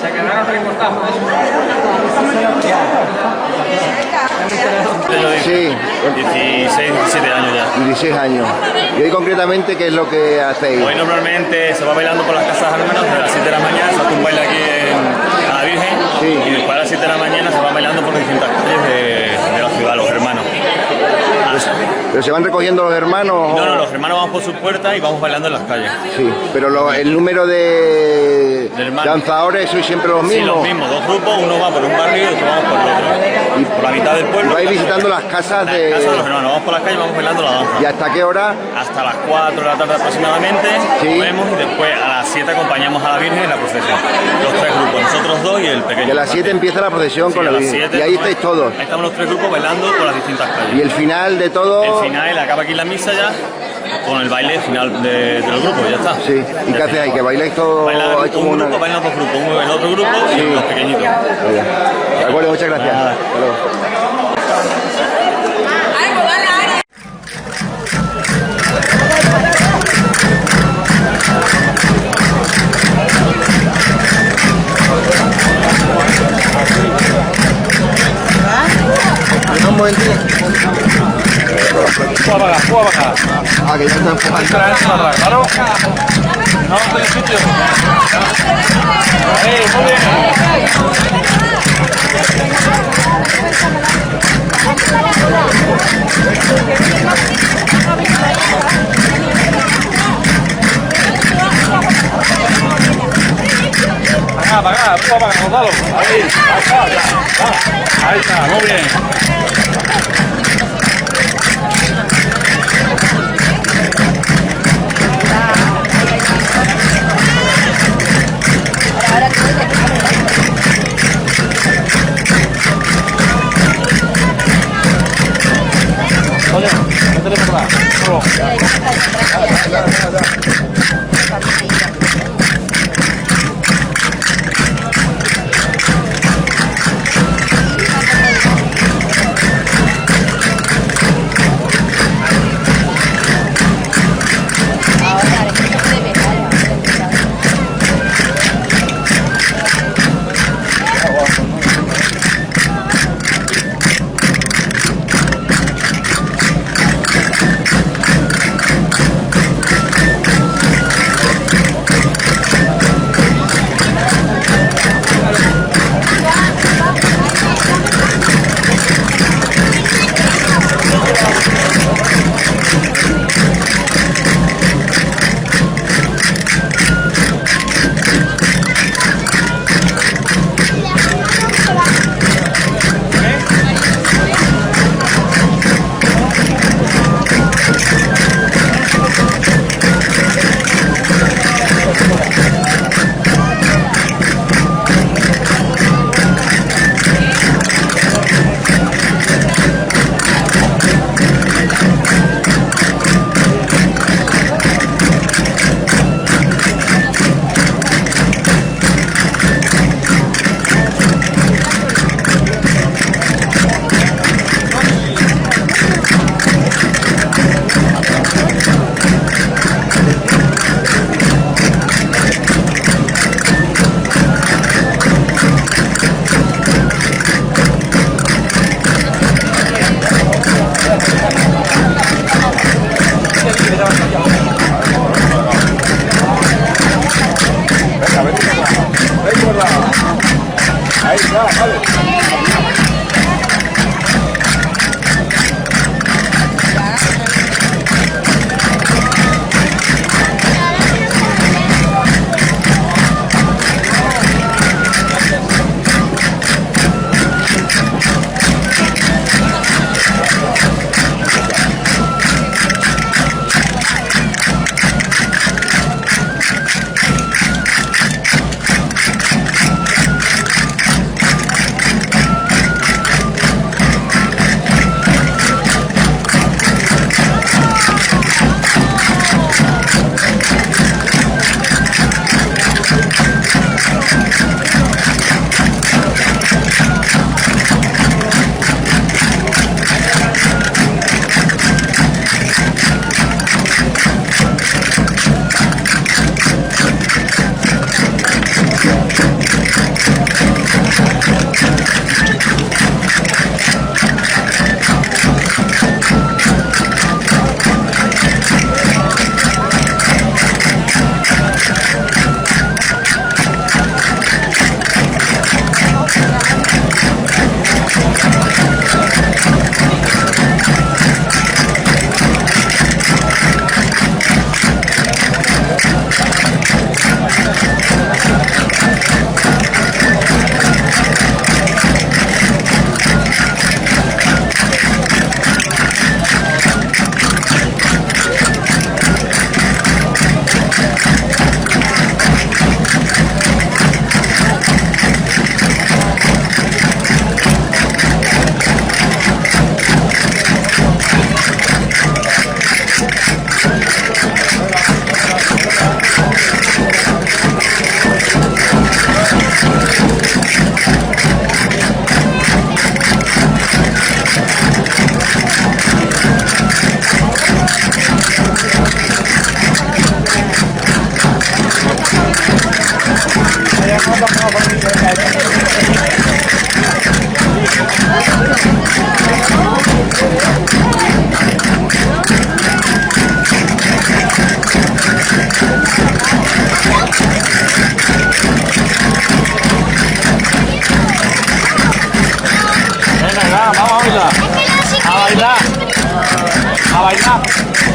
Se quedaron recortados. Sí, 16, 17 años ya. 16 años. ¿Y hoy concretamente qué es lo que hacéis? Hoy normalmente se va bailando por las casas al menos desde las 7 de la mañana, se hace un baile aquí a la Virgen, Sí. y después a las 7 de la mañana se va bailando por distintas calles de la ciudad, los hermanos. ¿Pero se van recogiendo los hermanos? No, los hermanos vamos por sus puertas y vamos bailando en las calles. Sí, pero el número de hermanos. danzadores sois siempre los Sí, mismos. los mismos, dos grupos, uno va por un barrio y otro vamos por el otro. Y por la mitad del pueblo. Vais visitando las casas Las de... casas de los hermanos, vamos por las calles y vamos bailando la danza. ¿Y hasta qué hora? Hasta las 4 de la tarde aproximadamente, Sí. comemos y después a las 7 acompañamos a la Virgen en la procesión. Los tres grupos, nosotros dos y el pequeño. Y a las 7 empieza la procesión Sí, con a la las Virgen. 7, Y ahí estáis todos. Ahí estamos los tres grupos bailando por las distintas calles. Y el final de todo... El final acaba aquí la misa ya, con el baile final de los grupos, ya está. Sí. ¿Y qué hacéis ahí? ¿Que bailáis todos? Bailan Hay como un una- grupo, bailan dos grupos, uno el otro grupo y los pequeñitos. De acuerdo, muchas gracias. Nada. Hasta luego. Un momentito. Puedo pagar. Ah, que ya está empujando. Entra para atrás, ¿claro? No, no tiene sitio. Ahí, muy bien. Paga, puedo pagar, Gonzalo. Ahí está. Ahí está, muy bien. Oye, métele para atrás. Ahí está, vale. Venga, vamos a bailar. A bailar. A bailar.